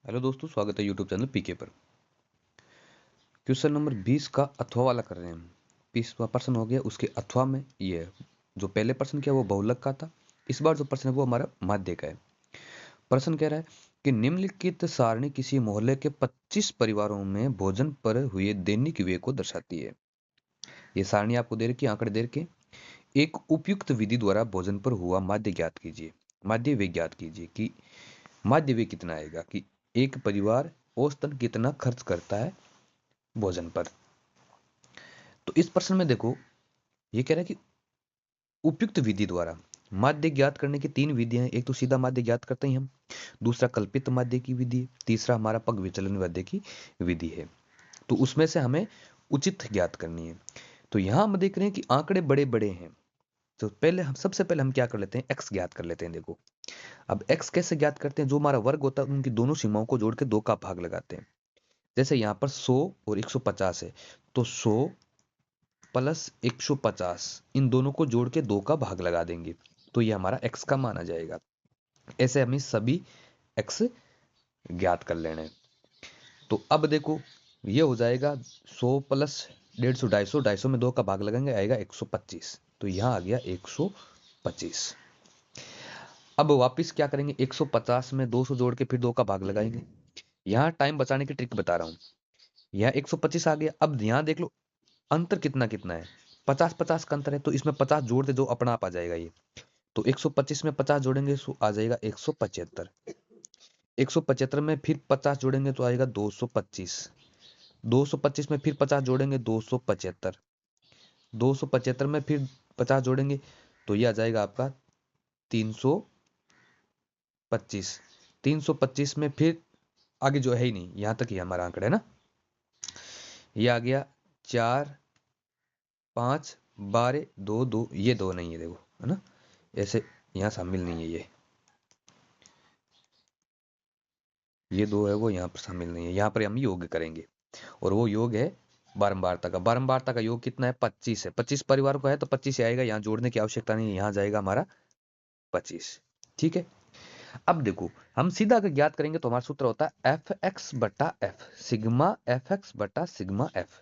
Hello दोस्तों, स्वागत है यूट्यूब चैनल पीके पर। क्वेश्चन नंबर 20 का अथवा वाला कर रहे हैं हम। 20वां प्रश्न हो गया, उसके अथवा में ये है। जो पहले प्रश्न किया वो बहुलक का था, इस बार जो प्रश्न है वो हमारा माध्य का है। प्रश्न कह रहा है कि निम्नलिखित सारणी किसी मोहल्ले के 25 परिवारों में भोजन पर हुए दैनिक व्यय को दर्शाती है। ये सारणी आपको दे रखी है, आंकड़े दे रखे। एक उपयुक्त विधि द्वारा भोजन पर हुआ माध्य ज्ञात कीजिए। माध्य व्यय ज्ञात कीजिए कि माध्य व्यय कितना आएगा, कि एक परिवार औसतन कितना खर्च करता है भोजन पर। तो इस प्रश्न में देखो, ये कह रहा है कि उपयुक्त विधि द्वारा माध्य ज्ञात करने की तीन विधियां हैं। एक तो सीधा माध्य ज्ञात करते हैं हम, दूसरा कल्पित माध्य की विधि है, तीसरा हमारा पग विचलन माध्य की विधि है। तो उसमें से हमें उचित ज्ञात करनी है। तो यहां हम देख रहे हैं कि आंकड़े बड़े बड़े हैं। तो पहले हम सबसे पहले हम क्या कर लेते हैं, एक्स ज्ञात कर लेते हैं। देखो, अब एक्स कैसे ज्ञात करते हैं, जो हमारा वर्ग होता है उनकी दोनों सीमाओं को जोड़ के दो का भाग लगाते हैं। जैसे यहाँ पर 100 और 150 है, तो 100 प्लस 150 इन दोनों को जोड़ के 2 का भाग लगा देंगे, तो ये हमारा x का मान आ जाएगा। ऐसे हमें सभी x ज्ञात कर लेने हैं। तो अब देखो, ये हो जाएगा 100 प्लस 150, 250, 250 में 2 का भाग लगाएंगे आएगा 125। तो यहाँ आ गया 125। अब वापस क्या करेंगे, 150 में 200 जोड़ के फिर 2 का भाग लगाएंगे। यहाँ टाइम बचाने की ट्रिक बता रहा हूँ। यहाँ 125 आ गया। अब यहाँ देख लो अंतर कितना कितना है, 50-50 का अंतर है। तो इसमें 50 जोड़ दे, जो अपना आप आ जाएगा ये। तो 125 में 50 जोड़ेंगे तो आ जाएगा 175। 175 में फिर 50 जोड़ेंगे तो आएगा 225। 225 में फिर 50 जोड़ेंगे 275। 275 में फिर 50 जोड़ेंगे तो ये आ जाएगा आपका 325। 325 में फिर आगे जो है ही नहीं, यहां तक ही हमारा आंकड़ा है ना। ये आ गया 4, 5, 12, 2, 2, ये 2 नहीं है, देखो है ना, ऐसे यहाँ शामिल नहीं है। ये 2 है वो यहाँ पर शामिल नहीं है। यहाँ पर हम योग करेंगे और वो योग है बारंबारता का। बारंबारता का योग कितना है, 25 है। 25 परिवारों का है तो 25 आएगा, यहाँ जोड़ने की आवश्यकता नहीं है, यहाँ जाएगा हमारा 25। ठीक है। अब देखो, हम सीधा अगर ज्ञात करेंगे तो हमारा सूत्र होता है एफ एक्स बटा एफ, सिग्मा एफ एक्स बटा सिग्मा एफ।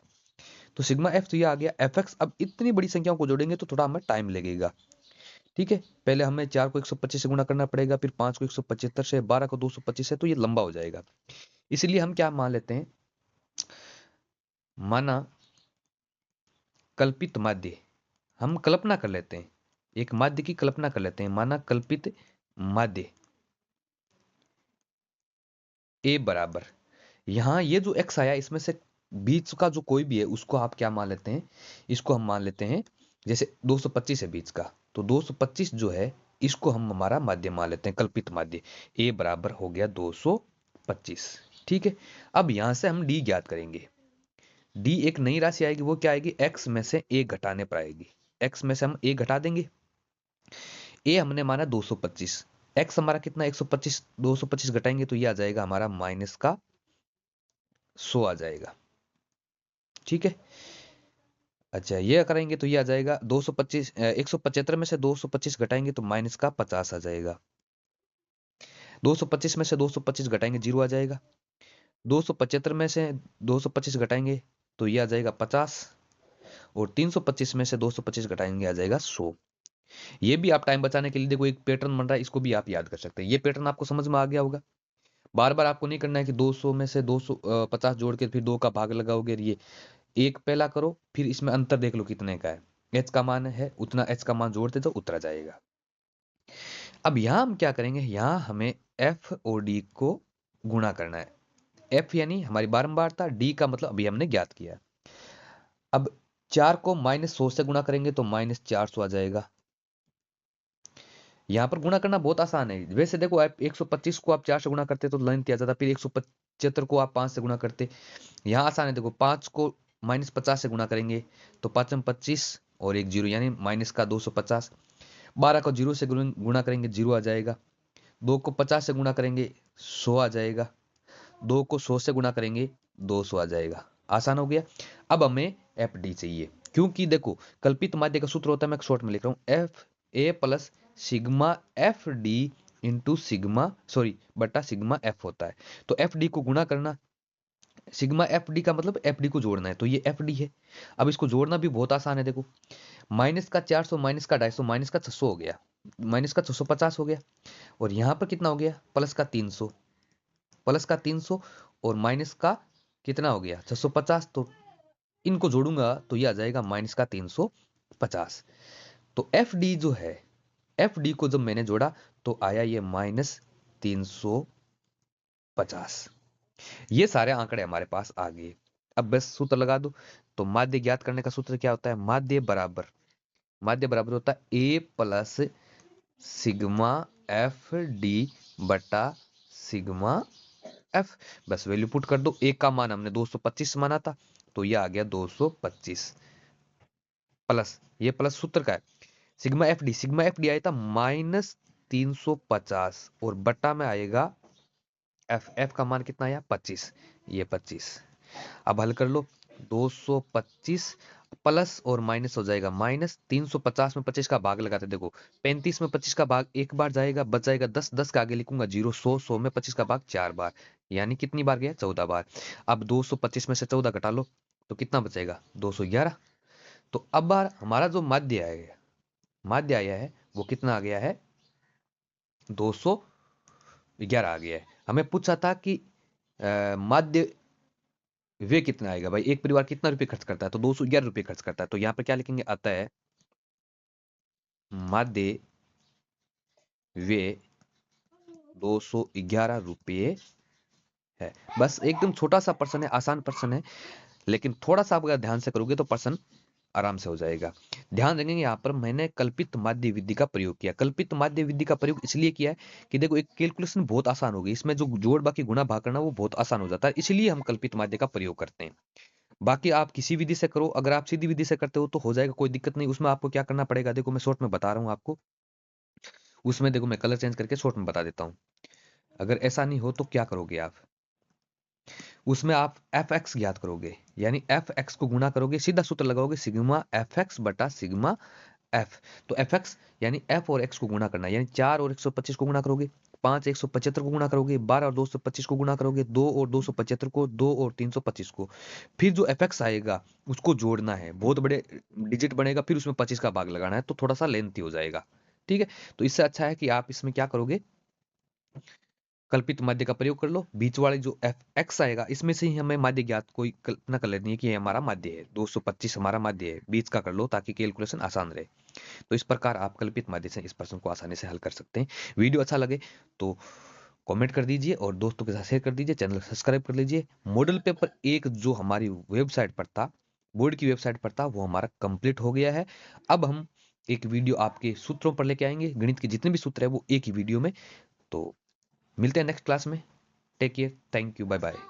तो सिग्मा एफ तो ये आ गया एफ एक्स। अब इतनी बड़ी संख्याओं को जोड़ेंगे तो थोड़ा हमें टाइम लगेगा। ठीक है, पहले हमें 4 को 125 से गुणा करना पड़ेगा, फिर 5 को 175 से, 12 को 225 से, तो ये लंबा हो जाएगा। इसलिए हम क्या मान लेते हैं, माना कल्पित माध्य। हम कल्पना कर लेते हैं, एक माध्य की कल्पना कर लेते हैं। माना कल्पित माध्य ए बराबर, यहां ये जो x आया इसमें से बीच का जो कोई भी है उसको आप क्या मान लेते हैं, इसको हम मान लेते हैं। जैसे 225 है बीच का, तो 225 जो है इसको हम हमारा माध्य मान लेते हैं, कल्पित माध्य। ए बराबर हो गया 225। ठीक है। अब यहां से हम डी ज्ञात करेंगे। डी एक नई राशि आएगी, वो क्या आएगी, एक्स में से ए घटाने पर आएगी। एक्स में से हम ए घटा देंगे। ए हमने माना 225, एक्स हमारा कितना 125, 225 घटाएंगे तो ये आ जाएगा हमारा माइनस का 100 आ जाएगा। ठीक है। अच्छा, ये करेंगे तो ये आ जाएगा 225, 175 में से 225 घटाएंगे तो माइनस का 50 आ जाएगा। 225 में से 225 घटाएंगे 0 आ जाएगा। 275 में से 225 घटाएंगे तो ये आ जाएगा 50। और 325 में से 225 घटाएंगे आ जाएगा 100। ये भी आप टाइम बचाने के लिए देखो एक पैटर्न बन रहा है, इसको भी आप याद कर सकते हैं। ये पैटर्न आपको समझ में आ गया होगा। बार बार आपको नहीं करना है कि 200 में से 250 जोड़ के फिर 2 का भाग लगाओगे। ये एक पहला करो, फिर इसमें अंतर देख लो कितने का है। एच का मान है उतना, एच का मान जोड़ते तो उतरा जाएगा। अब यहां हम क्या करेंगे, यहां हमें एफ और डी को गुणा करना है। एफ यानी हमारी बारंबारता, डी का मतलब अभी हमने ज्ञात किया। अब 4 को -100 से गुणा करेंगे तो -400 आ जाएगा। यहां पर गुणा करना बहुत आसान है। वैसे देखो, आप 125 को आप 4 से गुणा करते तो लेंथ आ जाता, फिर 175 को आप 5 से गुणा करते। यहाँ आसान है, देखो 5 को -50 से गुणा करेंगे तो 5 में 25 और एक जीरो यानी माइनस का 250। 12 को 0 से गुणा करेंगे 0 आ जाएगा। 2 को 50 से गुणा करेंगे 100 आ जाएगा। 2 को 100 से गुणा करेंगे 200 आ जाएगा। आसान हो गया। अब हमें एफ डी चाहिए, क्योंकि देखो कल्पित माध्य का सूत्र होता है, मैं शॉर्ट में लिख रहा हूं, F A plus sigma F D into sigma sorry बटा सिग्मा एफ होता है। तो एफ डी को गुणा करना, सिग्मा एफ डी का मतलब एफ डी को जोड़ना है, तो ये एफ डी है। अब इसको जोड़ना भी बहुत आसान है, देखो माइनस का 400 माइनस का 250 माइनस का 600 हो गया, माइनस का 650 हो गया, और यहाँ पर कितना हो गया प्लस का 300, प्लस का 300 और माइनस का कितना हो गया 650, तो इनको जोड़ूंगा तो ये आ जाएगा माइनस का 350। तो एफ डी जो है, एफ डी को जब मैंने जोड़ा तो आया ये माइनस 350। ये सारे आंकड़े हमारे पास आ गए। अब बस सूत्र लगा दो। तो माध्य ज्ञात करने का सूत्र क्या होता है, माध्य बराबर होता है ए प्लस सिग्मा एफ डी बटा सिग्मा एफ। बस वैल्यू पुट कर दो। एक का मान हमने 225 माना था, तो ये आ गया 225 प्लस, ये प्लस सूत्र का है सिग्मा एफ डी आया था माइनस 350 और बटा में आएगा एफ का मान कितना आया 25, ये 25। अब हल कर लो, 225 प्लस और माइनस हो जाएगा माइनस, 350 में 25 का भाग लगाते देखो, 35 में 25 का भाग एक बार जाएगा, बच जाएगा 10, 10 का आगे लिखूंगा 0, 100 में 25 का भाग 4 बार, यानी कितनी बार गया 14 बार। अब 225 में से 14 घटा लो तो कितना बचेगा 211। तो अब बार हमारा जो माध्य आया है वो कितना आ गया है 211 आ गया है। हमें पूछा था कि माध्य वे कितना आएगा भाई, एक परिवार कितना रुपए खर्च करता है, तो 211 रुपए खर्च करता है। तो यहाँ पर क्या लिखेंगे, आता है माध्य वे 211 रुपये है। बस एकदम छोटा सा प्रश्न है, आसान प्रश्न है, लेकिन थोड़ा सा आप अगर ध्यान से करोगे तो प्रश्न आराम से हो जाएगा। ध्यान रखेंगे यहाँ पर मैंने कल्पित माध्य विधि का प्रयोग किया। कल्पित माध्य विधि का प्रयोग इसलिए किया है कि देखो एक कैलकुलेशन बहुत आसान होगी, इसमें जो जोड़ बाकी गुणा भाग करना वो बहुत आसान हो जाता है, इसलिए हम कल्पित माध्य का प्रयोग करते हैं। बाकी आप किसी विधि से करो, अगर आप सीधी विधि से करते हो तो हो जाएगा, कोई दिक्कत नहीं। उसमें आपको क्या करना पड़ेगा, देखो मैं शॉर्ट में बता रहा हूँ आपको, उसमें देखो मैं कलर चेंज करके शॉर्ट में बता देता हूँ। अगर ऐसा नहीं हो तो क्या करोगे आप, उसमें आप एफ एक्स ज्ञात करोगे, यानी एफ एक्स को गुणा करोगे, सीधा सूत्र लगाओगे सिग्मा एफ एक्स बटा सिग्मा एफ। तो एफ एक्स यानी एफ और एक्स को गुणा करना, यानी 4 और 125 को गुणा करोगे, 5 175 को गुणा करोगे, 12 और 225 को गुणा करोगे, 2 और 275 को, 2 और 325 को, फिर जो एफ एक्स आएगा उसको जोड़ना है, बहुत बड़े डिजिट बनेगा, फिर उसमें 25 का भाग लगाना है, तो थोड़ा सा लेंथी हो जाएगा। ठीक है, तो इससे अच्छा है कि आप इसमें क्या करोगे, कल्पित माध्य का प्रयोग कर लो, बीच वाले जो एफ एक्स आएगा इसमें से ही हमें माध्य ज्ञात कोई कल्पना कर लेनी है कि ये हमारा माध्य है, 225 हमारा माध्य है, बीच का कर लो ताकि कैलकुलेशन आसान रहे। तो इस प्रकार आप कल्पित माध्य से इस प्रश्न को आसानी से हल कर सकते हैं। वीडियो अच्छा लगे तो कमेंट कर दीजिए और दोस्तों के साथ शेयर कर दीजिए, चैनल सब्सक्राइब कर लीजिए। मॉडल पेपर एक जो हमारी वेबसाइट पर था, बोर्ड की वेबसाइट पर था, वो हमारा कंप्लीट हो गया है। अब हम एक वीडियो आपके सूत्रों पर लेके आएंगे, गणित के जितने भी सूत्र है वो एक ही वीडियो में। तो मिलते हैं नेक्स्ट क्लास में। Take care, thank you, bye bye.